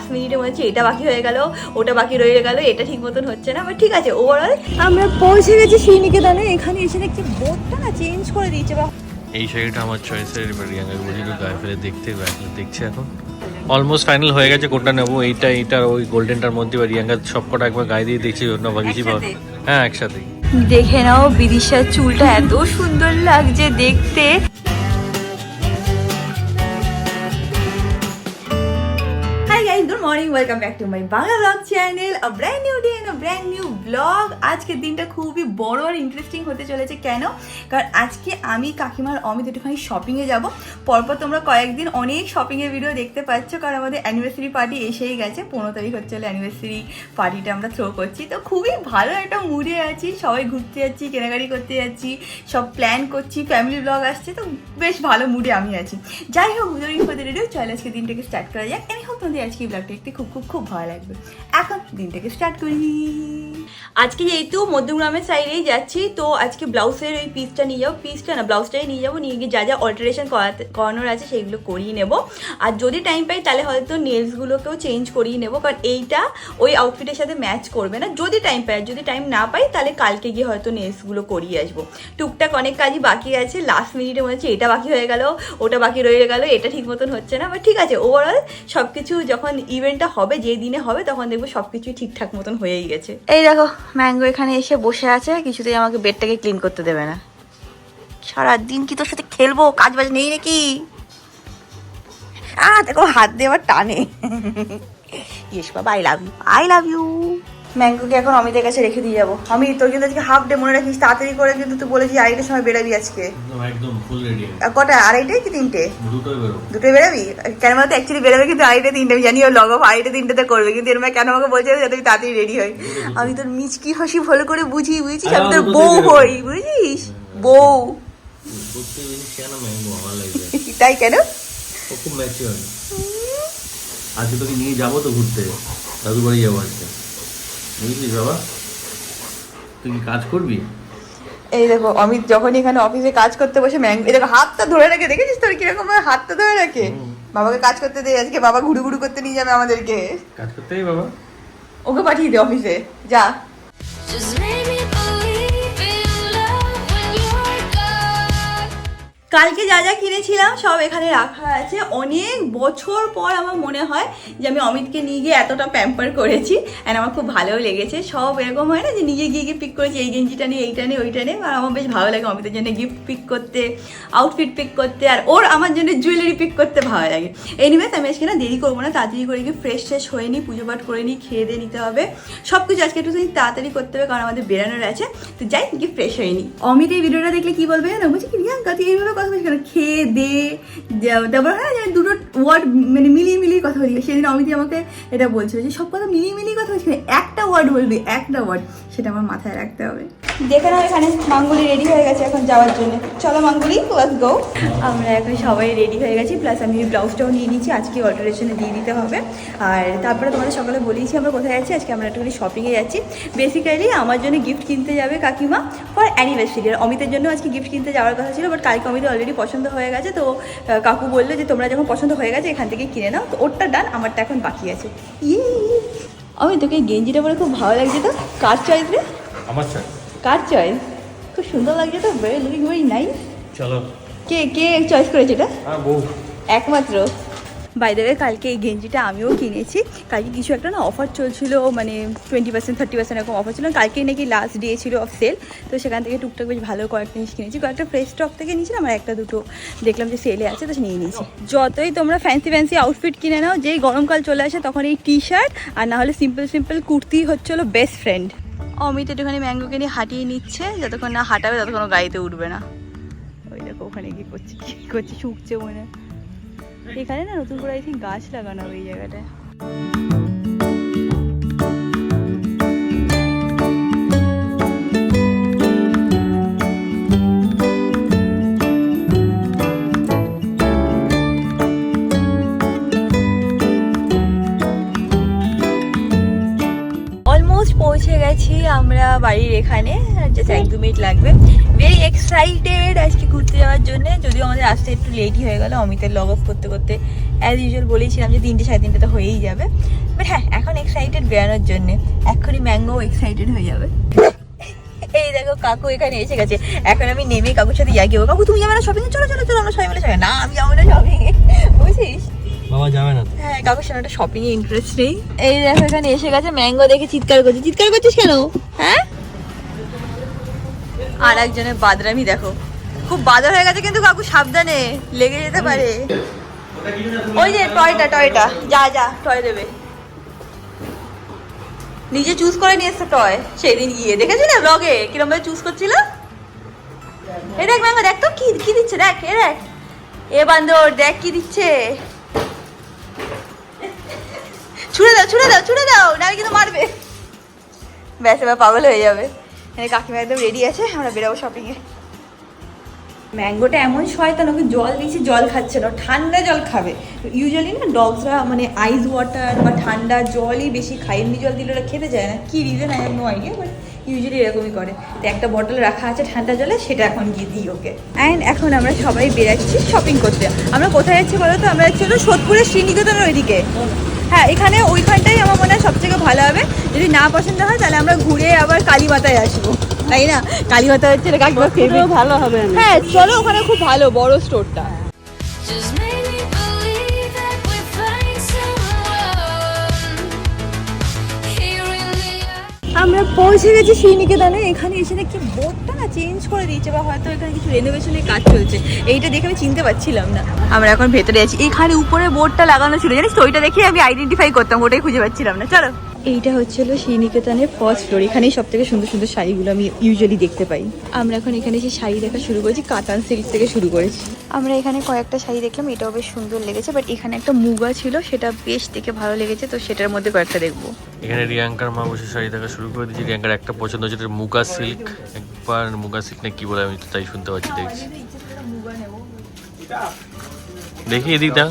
Last মিনিটে মনে হচ্ছে এটা বাকি হয়ে গেল, ওটা বাকি রয়ে গেল, এটা ঠিক মতন হচ্ছে না, বাট ঠিক আছে ওভারঅল আমরা পৌঁছে গেছি শ্রীনিকেতনে। এখানে এসে দেখছি বোর্ডটা না চেঞ্জ করে দিয়েছে। এই শাড়িটা আমার চয়েসের, এবার রিয়াঙ্গা বলি গায়ে ফেলে দেখছে এখন অলমোস্ট ফাইনাল হয়ে গেছে কোনটা নেবো, এইটার ওই গোল্ডেনটার মধ্যে। বা রিয়াঙ্গা সব কটা একবার গায়ে দিয়ে দেখছি জন্য ভাগিছি। হ্যাঁ একসাথেই দেখে নাও বিদিশার চুলটা এত সুন্দর লাগছে দেখতে। Good morning, welcome back to my Bangla blog channel. A brand new day and a brand new blog. আজকের দিনটা খুবই বড় আর ইন্টারেস্টিং হতে চলেছে। কেন? কারণ আজকে আমি কাকিমার অমিত একটুখানি শপিংয়ে যাব। পরপর তোমরা কয়েকদিন অনেক শপিংয়ের ভিডিও দেখতে পাচ্ছ, কারণ আমাদের অ্যানিভার্সারি পার্টি এসেই গেছে। 15 তারিখ হচ্ছে অ্যানিভার্সারি পার্টিটা আমরা থ্রো করছি। তো খুবই ভালো একটা মুডে আছি, সবাই ঘুরতে যাচ্ছি, কেনাকাটি করতে যাচ্ছি, সব প্ল্যান করছি, ফ্যামিলি ব্লগ আসছে, তো বেশ ভালো মুডে আমি আছি। যাই হোক, রেডিও চলে আজকে দিনটাকে স্টার্ট করা যাক। আমি হোপ তোমাদের আজকে ব্লগটা দেখতে খুব খুব খুব ভালো লাগবে। এখন দিনটাকে স্টার্ট করি। আজকে যেহেতু মধ্যমগ্রামের সাইডেই যাচ্ছি, তো আজকে ব্লাউজের ওই পিসটা নিয়ে যাবো, ব্লাউজটাই নিয়ে যাবো, নিয়ে গিয়ে যা যা অল্টারেশন করানোর আছে সেইগুলো করিয়ে নেবো। আর যদি টাইম পাই তাহলে হয়তো নেলসগুলোকেও চেঞ্জ করিয়ে নেবো, কারণ এইটা ওই আউটফিটের সাথে ম্যাচ করবে না। যদি টাইম পাই, আর যদি টাইম না পাই তাহলে কালকে গিয়ে হয়তো নেলসগুলো করিয়ে আসবো। টুকটাক অনেক কাজই বাকি আছে, লাস্ট মিনিটে মনে হচ্ছে এটা বাকি হয়ে গেল, ওটা বাকি রয়ে গেল, এটা ঠিক মতন হচ্ছে না, বাট ঠিক আছে ওভারঅল সব কিছু যখন ইভেন্টটা হবে, যে দিনে হবে, তখন দেখবো সব কিছুই ঠিকঠাক মতন হয়েই গেছে। এই দেখো ম্যাঙ্গো এখানে এসে বসে আছে, কিছুতেই আমাকে বেডটাকে ক্লিন করতে দেবে না। সারাদিন কি তোর সাথে খেলবো, কাজ বাজ নেই নাকি? দেখো হাত দেওয়ার টানে। ইয়েস বাবা, আই লাভ ইউ। ম্যাঙ্গোকে এখন অমিতের কাছে রেখে দিয়ে যাবো। আমি তোর কিন্তু আজকে হাফ ডে মনে রাখিস, তাড়াতাড়ি করে, কিন্তু তুই বলেছিস আড়াইটার সময় বেরাবি আজকে। একদম ফুল রেডি। কটা? আড়াইটায় কি তিনটে? দুটোই বেরাবি। কেন বলতো অ্যাকচুয়ালি বেরোবে কিন্তু আড়াইটা তিনটে, আমি জানি ও লগ অফ আড়াইটা তিনটেতে করবে, কিন্তু এর কেন আমাকে বলছে যাতে আমি তাড়াতাড়ি রেডি হই। আমি তোর মিচকি হাসি ভালো করে বুঝিস, আমি তোর বউ হই, বুঝিস? বউ তাই কেন? খুব ম্যাচিওর। আজকে তোকে নিয়ে যাবো তো ঘুরতে, দাদু বাড়ি যাবো আজকে, বুঝলিস বাবা? তুই কি কাজ করবি? এই দেখো অমিত যখন এখানে অফিসে কাজ করতে বসে ম্যাঙ্গো, এই দেখো হাতটা ধরে রাখে, দেখেছিস তোর কিরকম হাতটা ধরে রাখে? বাবাকে কাজ করতে দে, আজকে বাবা ঘুরু ঘুরু করতে নিয়ে যাবে আমাদেরকে। কাজ করতে বাবা, ওকে পাঠিয়ে দে অফিসে, যা। কালকে যা যা কিনেছিলাম সব এখানে রাখা আছে। অনেক বছর পর আমার মনে হয় যে আমি অমিতকে নিয়ে গিয়ে এতটা প্যাম্পার করেছি, অ্যান্ড আমার খুব ভালোও লেগেছে। সব এরকম হয় না যে নিজে গিয়ে পিক করেছি, এই গেঞ্জিটা নিয়ে, এইটা নিয়ে, ওইটা নিয়ে। আর আমার বেশ ভালো লাগে অমিতের জন্য গিফট পিক করতে, আউটফিট পিক করতে, আর ওর আমার জন্য জুয়েলারি পিক করতে ভালো লাগে। এনিওয়েজ আমি আজকে না দেরি করবো না, তাড়াতাড়ি করে গিয়ে ফ্রেশ ট্রেশ হয়ে নিই, পুজো পাঠ করে নিই, খেয়ে দিয়ে নিতে হবে। সব কিছু আজকে একটু তাড়াতাড়ি করতে হবে, কারণ আমাদের বেরানোর আছে। তো যাই গিয়ে ফ্রেশ হয়ে নিই। অমিত এই ভিডিওটা দেখলে কি বলবে না, বলছি কি রিয়াঙ্কা তুই এইভাবে কথা বলছিস কেন? খেয়ে দে, তারপর হ্যাঁ দুটো ওয়ার্ড মানে মিলিয়ে কথা বলি। সেদিন অমিত আমাকে এটা বলছিল যে সব কথা মিলিয়ে কথা বলছি, একটা ওয়ার্ড বলবি, একটা ওয়ার্ড, সেটা আমার মাথায় রাখতে হবে। দেখে নাও এখানে মাঙ্গুলি রেডি হয়ে গেছে এখন যাওয়ার জন্য। চলো মাঙ্গুলি, লেটস গো। আমরা এখন সবাই রেডি হয়ে গেছি, প্লাস আমি ব্লাউজটাও নিয়ে নিচ্ছি, আজকে অল্টারেশনে দিয়ে দিতে হবে। আর তারপরে তোমাদের সকালে বলেইছি আমরা কোথায় যাচ্ছি। আজকে আমরা একটুখানি শপিংয়ে যাচ্ছি। বেসিক্যালি আমার জন্য গিফট কিনতে যাবে কাকিমা ফর অ্যানিভার্সারি। আর অমিতের জন্য আজকে গিফট কিনতে যাওয়ার কথা ছিল, বাট কালকে অমিত অলরেডি পছন্দ হয়ে গেছে। তো কাকু বললো যে তোমরা যখন পছন্দ হয়ে গেছে এখান থেকে কিনে নাও। তো ওরটা ডান, আমারটা এখন বাকি আছে। আমি তোকে গেঞ্জিটা পরে খুব ভালো লাগছে। তো কার চয়েস রে? আমার চয়েস। কার চয়েস? খুব সুন্দর লাগছে তো, ভেরি লুকিং ভেরি নাইস। চলো। কে চয়েস করেছে এটা? বউ একমাত্র। বাই দ্য ওয়ে, কালকে এই গেঞ্জিটা আমিও কিনেছি। কালকে কিছু একটা না অফার চলছিল, মানে 20% 30% এরকম অফার ছিল। কালকেই নাকি লাস্ট ডে ছিল অফ সেল। তো সেখান থেকে টুকটাক বেশ ভালো কয়েকটা জিনিস কিনেছি। কয়েকটা ফ্রেশ স্টক থেকে নিয়েছিলাম, আর একটা দুটো দেখলাম যে সেলে আছে, তো নিয়ে নিয়েছি। যতই তোমরা ফ্যান্সি আউটফিট কিনে নাও, যেই গরমকাল চলে আসে তখন এই টি শার্ট আর না হলে সিম্পল কুর্তি হচ্ছিল বেস্ট ফ্রেন্ড। অমিত একটুখানি ম্যাঙ্গোকে নিয়ে হাঁটিয়ে নিচ্ছে, যতক্ষণ না হাঁটাবে ততক্ষণ গাড়িতে উঠবে না। ওই দেখো ওখানে কি করছে, শুকছে মনে। এখানে না নতুন করে আই থিঙ্ক গাছ লাগানো হবে এই জায়গাটায়। পৌঁছে গেছি আমরা বাড়ির এখানে, জাস্ট 1-2 মিনিট লাগবে। ভেরি এক্সাইটেড আজকে ঘুরতে যাওয়ার জন্য, যদিও আমাদের আসতে একটু লেটই হয়ে গেল। অমিতের লগ অফ করতে করতে অ্যাজ ইউজুয়াল বলেছিলাম যে 3-3:30 তো হয়েই যাবে, বাট হ্যাঁ এখন এক্সাইটেড বেরোনোর জন্য। এক্ষুনি ম্যাঙ্গো এক্সাইটেড হয়ে যাবে। এই দেখো কাকু এখানে এসে গেছে। এখন আমি নেমে কাকুর সাথে যাই, কাকু তুমি যাবে না শপিং এ? চলো চলো চলো আমরা সবাই মিলে যাই। না আমি যাবো না শপিং এ, বুঝছিস? বাবা যাবে না তো? হ্যাঁ কাকুর সামনে একটা শপিং এ ইন্টারেস্ট নেই। এই দেখো এখানে এসে গেছে, ম্যাঙ্গো দেখে চিৎকার করছে। চিৎকার করছিস কেন? হ্যাঁ আর একজনের বাদরামি দেখো, খুব বাদর হয়ে গেছে কিন্তু কাকু, সাবধানে লেগে যেতে পারে। ওই যে টয়টা যা যা টয় দেবে, নিজে চুজ করে নিয়ে এসছে টয়। সেদিন গিয়ে দেখেছি না ব্লগে কিরম ভাবে চুজ করছিল। এ দেখ ম্যাঙ্গো, দেখ তো কি কি দিচ্ছে, দেখ এ দেখ, এ বান্দর দেখ কি দিচ্ছে। ছুড়ে দাও নাহলে কিন্তু মারবে। ব্যাস এবার পাগল হয়ে যাবে। কাকিমা একদম রেডি আছে, আমরা বেরোবো শপিং এ। ম্যাঙ্গোটা এমন শয়তান, ওকে জল দিয়েছি জল খাচ্ছে না, ঠান্ডা জল খাবে। ইউজুয়ালি না ডগসরা মানে আইস ওয়াটার বা ঠান্ডা জলই বেশি খায়, এমনি জল দিলে ওরা খেতে যায় না, কি reason I have no idea, but usually এরকমই করে। তো একটা বটল রাখা আছে ঠান্ডা জলে, সেটা এখন গিয়ে দিই ওকে। অ্যান্ড এখন আমরা সবাই বেরাচ্ছি শপিং করতে। আমরা কোথায় যাচ্ছি বলো তো? আমরা যাচ্ছি হলো সোদপুরের শ্রীনিকেতনের ওইদিকে। হ্যাঁ এখানে ওইখানটাই আমার মনে হয় সব থেকে ভালো হবে। যদি না পছন্দ হয় তাহলে আমরা ঘুরে আবার কালীমাতায় আসবো, তাই না? কালীমাতা হচ্ছে কাকিমার ফেভারিট, ভালো হবে। হ্যাঁ চলো, ওখানে খুব ভালো বড় স্টোরটা। আমরা পৌঁছে গেছি শ্রীনিকেতনে। এখানে এসে দেখছি বোর্ডটা না চেঞ্জ করে দিয়েছে, বা হয়তো এখানে কিছু রেনোভেশনের কাজ চলছে। এইটা দেখে আমি চিনতে পারছিলাম না। আমরা এখন ভেতরে আছি। এখানে উপরে বোর্ডটা লাগানো ছিল, জানিস তো? ওইটা দেখে আমি আইডেন্টিফাই করতাম, ওটাই খুঁজে পাচ্ছিলাম না। চলো, এইটা হচ্ছিল শ্রীনিকেতনের ফার্স্ট ফ্লোর। এখানেই সব থেকে সুন্দর সুন্দর শাড়িগুলো আমি ইউজুয়ালি দেখতে পাই। আমরা এখন এখানে এসে শাড়ি দেখা শুরু করেছি, কাতান সিল্ক থেকে শুরু করেছি। আমরা এখানে কয়েকটা শাড়ি দেখলাম, এটাও বেশ সুন্দর লেগেছে, বাট এখানে একটা মুগা ছিল, সেটা বেশ দেখে ভালো লেগেছে, তো সেটার মধ্যে কয়েকটা দেখবো। এখানে রিয়াঙ্কার মা বসে শাড়ি দেখা শুরু করে দিয়েছে। রিয়াঙ্কার একটা পছন্দ হচ্ছে মুগা সিল্ক। একবার মুগা সিল্ক না কি বলে আমি তো তাই শুনতে পাচ্ছি, দেখছি। দেখি এদিক দাও।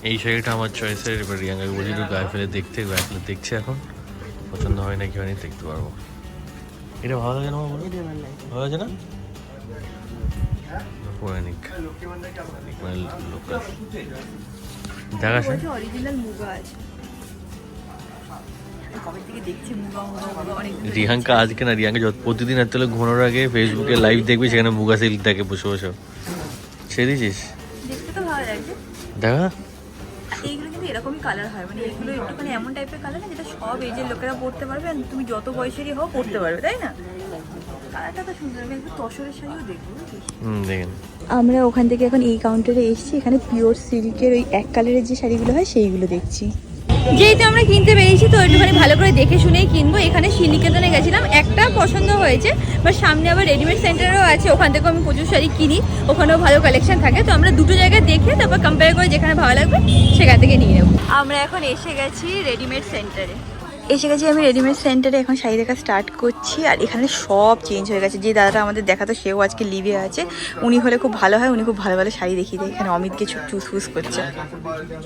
এই শাড়িটা আমার চয়েসের। এবার রিয়াঙ্কাকে বলি একটু গায়ে ফেলে দেখতে, গায়ে ফেলে দেখছে এখন, পছন্দ হয় না কি হয়নি দেখতে পারবো। এটা ভালো লাগে না? ভালো লাগে না? রিয়াঙ্কা আজকে না, রিয়াঙ্কা প্রতিদিন রাত্রে ঘুমানোর আগে ফেসবুকে লাইভ দেখবে, সেখানে মুগা সিল্ক দেখে বসে বসে। সে দিছিস দেখা? এইগুলো কিন্তু এরকমই কালার হয়, মানে এগুলো একটুখানি এমন টাইপের কালার না যেটা সব এজের লোকেরা পড়তে পারবে, আর তুমি যত বয়সেরই হও পড়তে পারবে, তাই না? কালারটা তো সুন্দর। আমি একটু তসরের শাড়িও দেখবো। দেখেন আমরা ওখান থেকে এখন এই কাউন্টারে এসেছি। এখানে পিওর সিল্কের ওই এক কালারের যে শাড়িগুলো হয় সেইগুলো দেখছি। যেহেতু আমরা কিনতে পেরেছি তো একটুখানি ভালো করে দেখে শুনেই কিনবো। এখানে শ্রীনিকেতনে গেছিলাম, একটা পছন্দ হয়েছে, বা সামনে আবার রেডিমেড সেন্টারও আছে, ওখান থেকেও আমি প্রচুর শাড়ি কিনি, ওখানেও ভালো কালেকশন থাকে। তো আমরা দুটো জায়গায় দেখে তারপর কম্পেয়ার করে যেখানে ভালো লাগবে সেখান থেকে নিয়ে নেবো। আমরা এখন এসে গেছি রেডিমেড সেন্টারে। আমি রেডিমেড সেন্টারে এখন শাড়ি দেখা স্টার্ট করছি। আর এখানে সব চেঞ্জ হয়ে গেছে। যে দাদাটা আমাদের দেখাতো সেও আজকে লিভে আছে। উনি হলে খুব ভালো হয়, উনি খুব ভালো ভালো শাড়ি দেখিয়ে দেয়। এখানে অমিতকে চুজ ফুস করছে,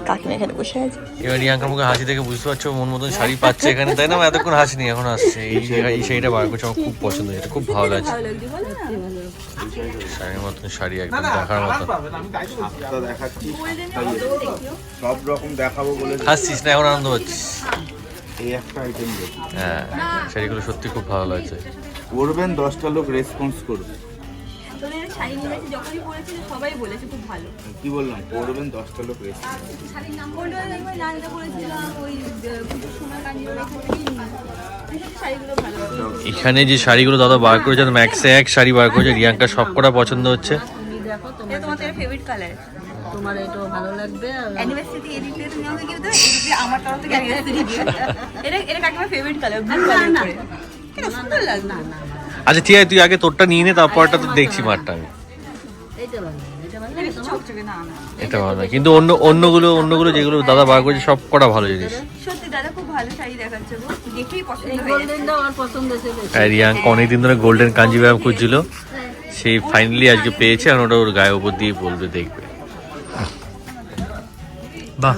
কাকিমা এখানে বসে আছে। এবার রিয়াঙ্কার মুখে হাসি দেখে বুঝতে পারছো মন মতন শাড়ি পাচ্ছে এখানে, তাই না? এতক্ষণ হাসিনি, এখন আসছে। এই শাড়িটা বার করছে, আমার খুব পছন্দ, এটা খুব ভালো লাগছে। শাড়ির মতন শাড়ি, একদম দেখার মতন। সব রকম দেখাবো বলে হাসছিস না, এখন আনন্দ হচ্ছিস? এই একটা আইটেম দেখি। হ্যাঁ শাড়িগুলো সত্যি খুব ভালো লাগছে। করবেন 10টা লোক রেসপন্স করবে। শাড়ি নিয়ে গেছি, যখনই পরেছি সবাই বলেছে খুব ভালো। কি বললাম? করবেন 10টা লোক রেসপন্স। শাড়ির নাম্বারটা একবার লালটা পরেছিলাম, ওই সোনার কাঞ্জিওয়ালা শাড়িগুলো ভালো। এখানে যে শাড়িগুলো দাদা বার করেছে, ম্যাক্সে এক শাড়ি বার করেছে, রিয়াঙ্কার সবকটা পছন্দ হচ্ছে। তোমার ফেভারিট কালার, তোমার এটাও ভালো লাগবে। অ্যানিভার্সারি এডিটে তুমি আমাকে কি দাও? এডিটে আমার তরফ থেকে অ্যানিভার্সারি এটা কাকিমার ফেভারিট কালার, ব্লু কালার করে। এটা সুন্দর লাগে। না না আচ্ছা ঠিক আছে, তুই আগে তোরটা নিয়ে নে, তারপরটা তো দেখছি মারটা আমি। এটা ভালো, এটা ভালো, এটা চকচকে। না না এটা ভালো না, কিন্তু অন্যগুলো যেগুলো দাদা বার করেছে সব কটা ভালো জিনিস। সত্যি দাদা খুব ভালো শাড়ি দেখাচ্ছে গো, দেখেই পছন্দ এই হয়ে যাচ্ছে। গোল্ডেনটা আমার পছন্দ ছিল। আর রিয়াঙ্কা অনেকদিন ধরে গোল্ডেন কাঞ্জিভাম খুঁজছিল, সেই ফাইনালি আজকে পেয়েছে, আর ওটা ওর গায়ের উপর দিয়ে বলবে, দেখবে। বাহ,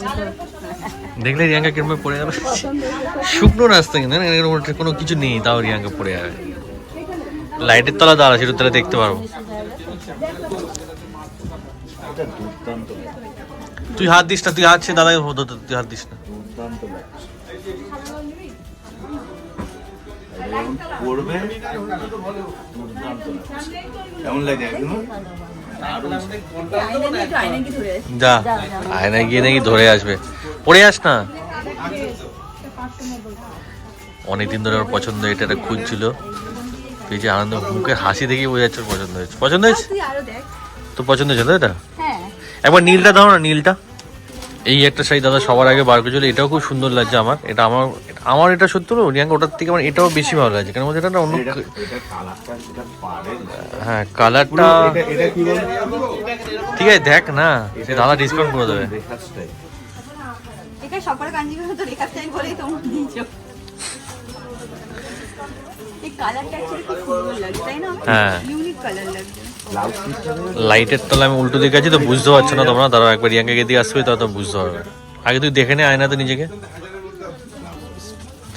দেখলে রিয়াঙ্কা কিরকম পড়ে যাবে, শুকনো রাস্তা কিন্তু কোনো কিছু নেই, তাও রিয়াঙ্কা পড়ে যাবে। লাইটের তলা দাঁড়া, সেটা তাহলে দেখতে পারবো। তুই হাত দিস না, তুই হাত সে দাদা, তুই হাত দিস না। পড়বে কেমন লাগে যা আয়নায় গিয়ে নাকি ধরে আসবে, পড়ে আস না। অনেকদিন ধরে ওর পছন্দ, এটা খুঁজছিল, পেয়েছে। আনন্দ মুখের হাসি দেখেই বোঝা যাচ্ছে ওর পছন্দ হয়েছে। পছন্দ হয়েছে তো, পছন্দ হয়েছে তো এটা। একবার নীলটা দাও না, নীলটা। এই একটা শাড়ি দাদা সবার আগে বার করেছিল, এটাও খুব সুন্দর লাগছে আমার। এটা আমার এটা সত্যি হলো রিয়াঙ্কা, ওটার থেকে আমার এটাও বেশি ভালো লাগছে, কারণ এটা অন্য। হ্যাঁ, কালারটা ঠিক আছে, দেখ না, সে দাদা ডিসকাউন্ট করে দেবে। এটা সবার কাঞ্জিভার তো রেখা স্টাইল বলেই তোমরা দিয়েছো। এই কালারটা অ্যাকচুয়ালি খুব সুন্দর লাগছে, তাই না? হ্যাঁ, ইউনিক কালার লাগছে। লাইটের তলা আমি উল্টো দিকে আছি তো বুঝতে পারছো না তোমরা, দাঁড়াও একবার রিয়াঙ্কাকে দিয়ে আসবে, তাহলে তো বুঝতে পারবে। আগে তুই দেখে নে আয়নাতে নিজেকে,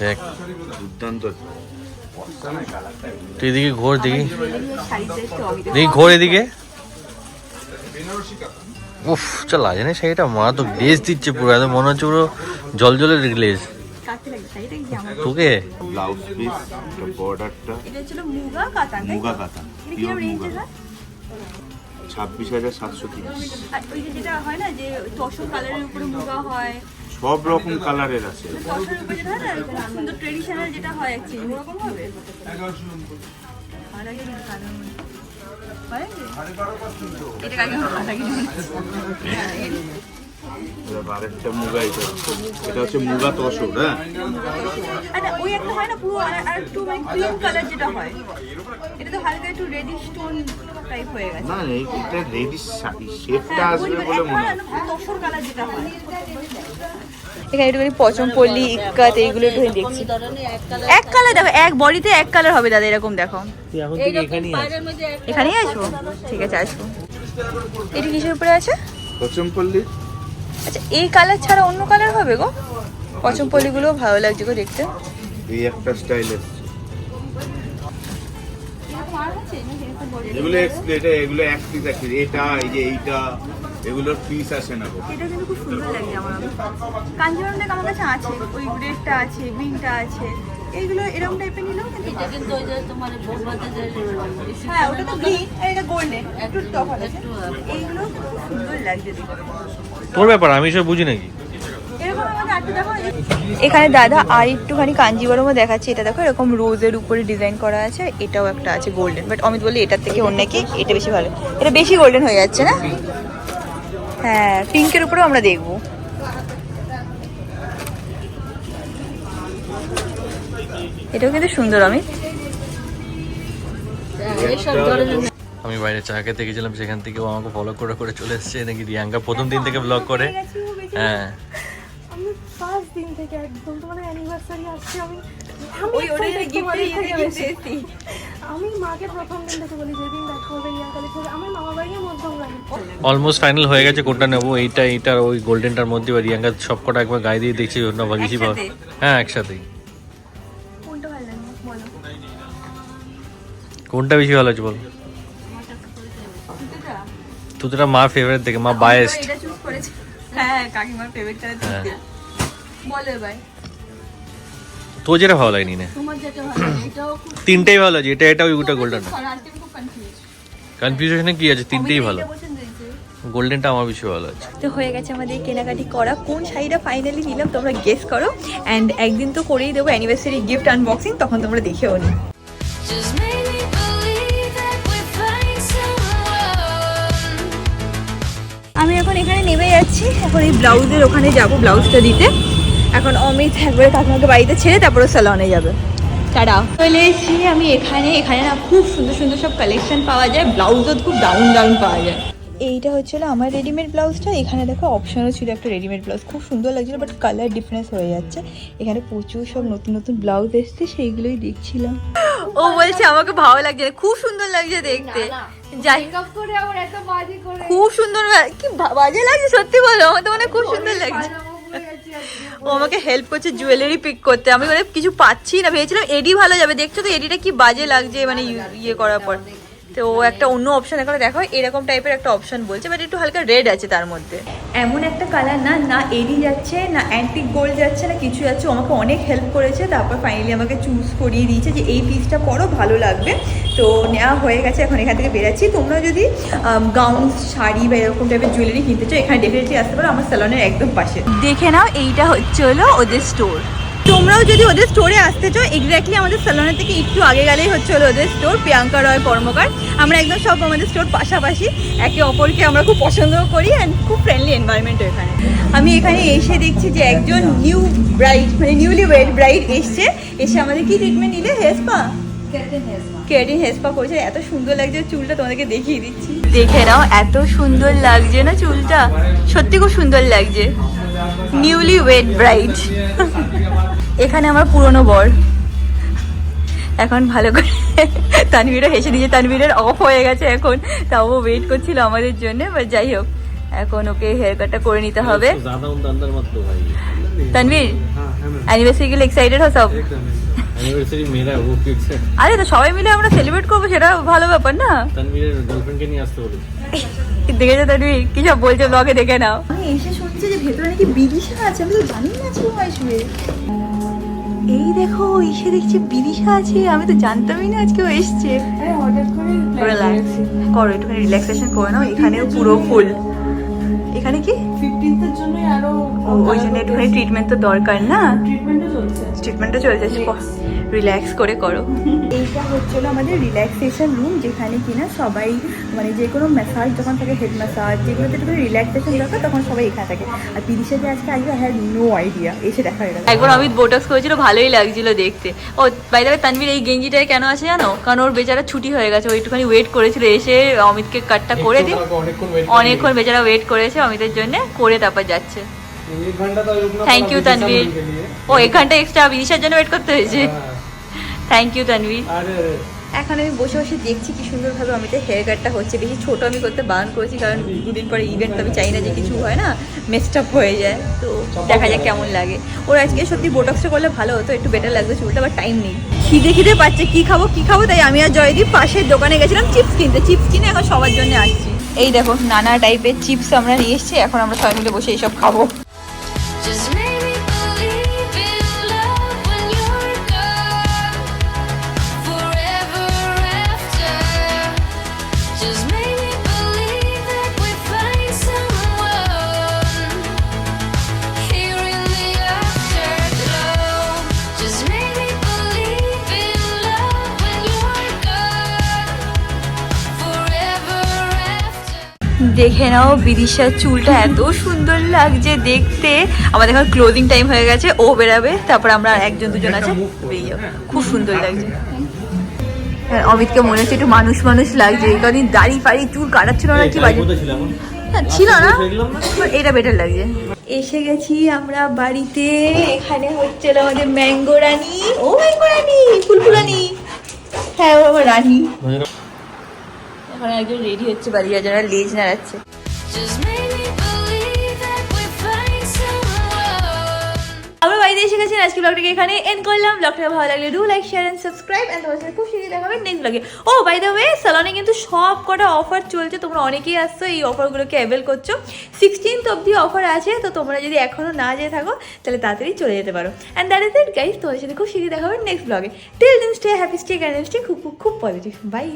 দেখ। তুই এদিকে ঘোর, দেখি দেখি, ঘোর এদিকে। উফ, চল লাগে না শাড়িটা, মা তো গ্লেজ দিচ্ছে পুরো, একদম মনে হচ্ছে পুরো জল জলের গ্লেজ। তোকে ব্লাউজ পিস, বর্ডারটা এটা ছিল মুগা কাতান, মুগা কাতান, পিওর রেঞ্জ। 26,730। আর ওই যেটা হয় না যে তসর কালারের উপরে মুগা হয়, সব রকম কালারের আছে। তসরের উপরে যেটা হয় না সুন্দর ট্রেডিশনাল যেটা হয় অ্যাকচুয়ালি ওরকম হবে। ভালো লাগে কিন্তু কালার এটা কাকে ভালো লাগে। আরেকটা মুগা, এটা হচ্ছে মুগা তসর। হ্যাঁ, আচ্ছা, ওই একটা হয় না পুরো আর একটু মানে ক্রিম কালার যেটা হয়, এটা তো হালকা একটু রেডিশ টোন টাইপ হয়ে গেছে। না এটা রেডিশ শেপটা আসবে বলে মনে হয়। তসর কালার যেটা হয় এখানে একটুখানি পচমপল্লি, ইক্কাত এইগুলো একটু দেখছি। এক কালার দেখো, এক বডিতে এক কালার হবে দাদা, এরকম দেখো। এখানেই আসবো, ঠিক আছে আসবো। এটা কিসের উপরে আছে? পচমপল্লি। আচ্ছা, এই কালার ছাড়া অন্য কালার হবে গো? পচমপল্লি গুলো ভালো লাগছে গো দেখতে। এই একটা স্টাইল আছে, এগুলো এগুলো এক পিস আছে। এটা এই যে এইটা, এগুলোর পিস আসে না গো। এটা কিন্তু খুব সুন্দর লাগে আমার। কাঞ্জিভারম দেখ আমার কাছে আছে, ওই রেডটা আছে, গ্রিনটা আছে, এইগুলো এরকম টাইপের নিলেও এটা কিন্তু ওই যে তোমার বৌভাতে যে হ্যাঁ, ওটা তো গ্রিন আর এটা গোল্ডেন, একটু তফাৎ আছে। এইগুলো খুব সুন্দর লাগছে দেখতে। তোর ব্যাপার, আমি সব বুঝি নাকি। এরকম আমাকে আটকে দেখো। এখানে দাদা আর একটুখানি কাঞ্জিভারমও দেখাচ্ছে, এটা দেখো এরকম রোজের উপরে ডিজাইন করা আছে। এটাও একটা আছে গোল্ডেন, বাট অমিত বলি এটার থেকে অন্য কি এটা বেশি ভালো, এটা বেশি গোল্ডেন হয়ে যাচ্ছে না? হ্যাঁ, পিঙ্কের উপরেও আমরা দেখবো। এটাও কিন্তু সুন্দর। এইসব ধরনের আমি বাইরে চা খেতে গেছিলাম, সেখান থেকে ও আমাকে ফলো করে করে চলে এসেছে নাকি। রিয়াঙ্কা প্রথম দিন থেকে ব্লগ করে। হ্যাঁ, আমি ফার্স্ট দিন থেকে একদম তোমার অ্যানিভার্সারি আসছে, আমি মাকে প্রথম দিন থেকে বলি যেদিন দেখা হবে রিয়াঙ্কা লিখে আমার মামা বাড়ির মধ্যম লাগে। অলমোস্ট ফাইনাল হয়ে গেছে কোনটা নেবো, এইটা ওই গোল্ডেনটার মধ্যে। বা রিয়াঙ্কা সব কটা একবার গায়ে দিয়ে দেখছি, অন্য ভাগিছি ভালো। হ্যাঁ, একসাথেই। কোনটা ভালো লাগে বলো? কোনটা বেশি ভালো আছে বলো? তুই মা ফেভারিট দেখে, মা বায়াসড। এটা চুজ করেছি। হ্যাঁ, কাকিমার ফেভারিটটা বলো ভাই। তো যেটা ভালো লাগেনি না, তোমার যেটা ভালো লাগে এটাও খুব তিনটেই ভালো আছে। এটা ওইটা গোল্ডেন। আজকে খুব কনফিউজ। কনফিউশনে কি আছে, তিনটেই ভালো। গোল্ডেনটা আমার বেশি ভালো আছে। তো হয়ে গেছে আমাদের কেনাকাটি করা। কোন শাড়িটা ফাইনালি নিলাম তোমরা গেস করো। অ্যান্ড একদিন তো করেই দেবো অ্যানিভার্সারি গিফট আনবক্সিং, তখন তোমরা দেখেও নি। Just make me believe that we're flying someone. আমি এখন এখানে নেমে যাচ্ছি, এখন এই ব্লাউজের ওখানে যাব ব্লাউজটা দিতে। এখন অমিত একবারে কাকিমাকে বাড়িতে ছেড়ে তারপরে স্যালনে যাবে। টাটা। চলে এসেছি আমি এখানে না খুব সুন্দর সুন্দর সব কালেকশন পাওয়া যায়, ব্লাউজও খুব দারুণ পাওয়া যায়। এইটা হচ্ছিল আমার রেডিমেড ব্লাউজটা। এখানে দেখো অপশনও ছিল একটা রেডিমেড ব্লাউজ, খুব সুন্দর লাগছিল, বাট কালার ডিফারেন্স হয়ে যাচ্ছে। এখানে প্রচুর সব নতুন নতুন ব্লাউজ এসছে, সেইগুলোই দেখছিলাম। ও ও বলছে আমাকে ভালো লাগছে না, খুব সুন্দর লাগছে দেখতে। যাই করে আবার এত বাজি করে খুব সুন্দর কি বাজে লাগছে সত্যি বলো, আমার তো মানে খুব সুন্দর লাগছে। ও আমাকে হেল্প করছে জুয়েলারি পিক করতে, আমি মানে কিছু পাচ্ছি না, ভেবেছিলাম এডি ভালো যাবে। দেখছো তো এডিটা কি বাজে লাগছে মানে ইয়ে করার পর। তো ও একটা অন্য অপশন এখানে দেখো, এরকম টাইপের একটা অপশন বলছে, বাট একটু হালকা রেড আছে তার মধ্যে। এমন একটা কালার না, না এডি যাচ্ছে না অ্যান্টিক গোল্ড যাচ্ছে না কিছু যাচ্ছে। ও আমাকে অনেক হেল্প করেছে, তারপর ফাইনালি আমাকে চুজ করিয়ে দিয়েছে যে এই পিসটা পরো ভালো লাগবে। তো নেওয়া হয়ে গেছে, এখন এখান থেকে বেরাচ্ছি। তোমরা যদি গাউন শাড়ি বা এরকম টাইপের জুয়েলারি কিনতে চাও এখানে ডেফিনেটলি আসতে পারো, আমার স্যালনের একদম পাশে। দেখে নাও এইটা হচ্ছে হলো ওদের স্টোর। তোমরাও যদি ওদের স্টোরে আসতে চাও এক্স্যাক্টলি আমাদের স্যালনের থেকে একটু আগে গেলেই হচ্ছে হলো ওদের স্টোর, প্রিয়াঙ্কা রয় কর্মকার। আমরা একদম সব আমাদের স্টোর পাশাপাশি, একে অপরকে আমরা খুব পছন্দও করি অ্যান্ড খুব ফ্রেন্ডলি এনভায়রনমেন্ট এখানে। আমি এখানে এসে দেখছি যে একজন নিউ ব্রাইড মানে নিউলি ওয়েড ব্রাইড এসে আমাদের কি ট্রিটমেন্ট নিলে? Hair spa, keratin hair spa করেছে। এত সুন্দর লাগছে চুলটা, তোমাদেরকে দেখিয়ে দিচ্ছি। দেখে নাও এত সুন্দর লাগছে না চুলটা, সত্যি খুব সুন্দর লাগছে। Newly wed bride. এখানে আমার পুরনো বর এখন ভালো করে তানভীরও হেসে দিয়েছে, তানভীরের অফ হয়ে গেছে এখন, তাও ও ওয়েট করছিল আমাদের জন্য। বাট যাই হোক এখন ওকে হেয়ার কাটটা করে নিতে হবে। তানভীর অ্যানিভার্সারি के लिए एक्साइटेड हो सब? অ্যানিভার্সারি মেরা ও কিছে। আরে তো সবাই মিলে আমরা সেলিব্রেট করবো, সেটা ভালো ব্যাপার না? তানভীরের গার্লফ্রেন্ডকে নিয়ে আসতে বলে দেখেছো তানভীর কি সব বলছে, ব্লগে দেখে নাও। আমি এসে শুনছি যে ভেতরে নাকি বিদিশা আছে, আমি তো জানি না আজকে ও আসবে। এই দেখো এসে দেখছি বিদিশা আছে, আমি তো জানতামই না আজকে ও এসছে। হঠাৎ করে রিল্যাক্স করো, একটুখানি রিল্যাক্সেশন করে নাও। এখানেও পুরো ফুল, এখানে কি 15th এর জন্য আরো ওই জন্য একটুখানি ট্রিটমেন্ট তো দরকার না, ট্রিটমেন্টটা চলছে, রিল্যাক্স করে করো। এইটা হচ্ছিল আমাদের রিল্যাক্সেশন রুম, যেখানে কিনা সবাই মানে যে কোনো ম্যাসাজ যখন থাকে, হেড ম্যাসাজ যেগুলোতে একটু রিল্যাক্সেশন দরকার তখন সবাই এখানে থাকে। আর বিদিশা যে আজকে আসবে আই হ্যাড নো আইডিয়া, এসে দেখা হয়ে গেল। একবার অমিত বোটক্স করেছিল, ভালোই লাগছিল দেখতে। ও বাই দ্য ওয়ে তানভীর এই গেঞ্জিটায় কেন আছে জানো? কারণ ওর বেচারা ছুটি হয়ে গেছে, ও একটুখানি ওয়েট করেছিল, এসে অমিতকে কাটটা করে দিই, অনেকক্ষণ বেচারা ওয়েট করেছে অমিতের জন্য, করে তারপর যাচ্ছে। Thank you Tanvir. ও এখানটা এক্সট্রা বিদিশার জন্য ওয়েট করতে হয়েছে। Thank you Tanvir. এখন আমি বসে বসে দেখছি কি সুন্দরভাবে অমিতের হেয়ার কাটটা হচ্ছে। বেশি ছোট আমি করতে বারণ করেছি, কারণ দুদিন পরে ইভেন্ট, তো আমি চাই না যে কিছু হয় না মেস্ট আপ হয়ে যায়। তো দেখা যাক কেমন লাগে। ওর আজকে সত্যি বোটক্সটা করলে ভালো হতো, একটু বেটার লাগবে চুলটা, আবার টাইম নেই। খিদে পাচ্ছে, কি খাবো তাই আমি আর জয়দীপ পাশের দোকানে গেছিলাম চিপস কিনতে। চিপস কিনে এখন সবার জন্য আসছি। এই দেখো নানা টাইপের চিপস আমরা নিয়ে এসেছি, এখন আমরা সবাই মিলে বসে এইসব খাবো। Just make me believe in love when you're gone, forever after. Just make me believe that we find someone here in the afterglow. Just make me believe in love when you're gone, forever after. দেখে নাও বিদিশার চুলটা এত সুন্দর লাগছে দেখতে। আমাদের এখন closing time হয়ে গেছে, ও বেরাবে, তারপর আমরা একজন দুজন আছে বেরিয়ে যাবো। খুব সুন্দর লাগছে। হ্যাঁ, অমিতকে মনে হচ্ছে একটু মানুষ লাগছে, এই কদিন দাড়ি ফাড়ি চুল কাটাচ্ছিল না, কি বাজে ছিল না, এটা বেটার লাগছে। এসে গেছি আমরা বাড়িতে, এখানে হচ্ছিল আমাদের ম্যাঙ্গো রানী। ও ম্যাঙ্গো রানী, ফুলফুলানি, হ্যাঁ ও আমার রানী। এখন একজন রেডি হচ্ছে, বাড়ি যারা লেজ নাড়াচ্ছে। Just make me believe that we find someone. আমরা বাড়িতে এসে গেছি, আজকে ব্লগটাকে এখানে এন্ড করলাম। ব্লগটা ভালো লাগলে do like share and subscribe, and তোমাদের সাথে খুব শীঘ্রই দেখা হবে নেক্সট ব্লগে। ও বাই দ্য ওয়ে স্যালনে কিন্তু সব কটা অফার চলছে, তোমরা অনেকেই আসছো এই অফারগুলোকে অ্যাভেল করছো। 16th অবধি অফার আছে, তো তোমরা যদি এখনো না যেয়ে থাকো তাহলে তাড়াতাড়ি চলে যেতে পারো। And that is it guys, তোমাদের সাথে খুব শীঘ্রই দেখা হবে নেক্সট ব্লগে। Till then stay happy, stay candle, stay খুব খুব খুব পজিটিভ। বাই।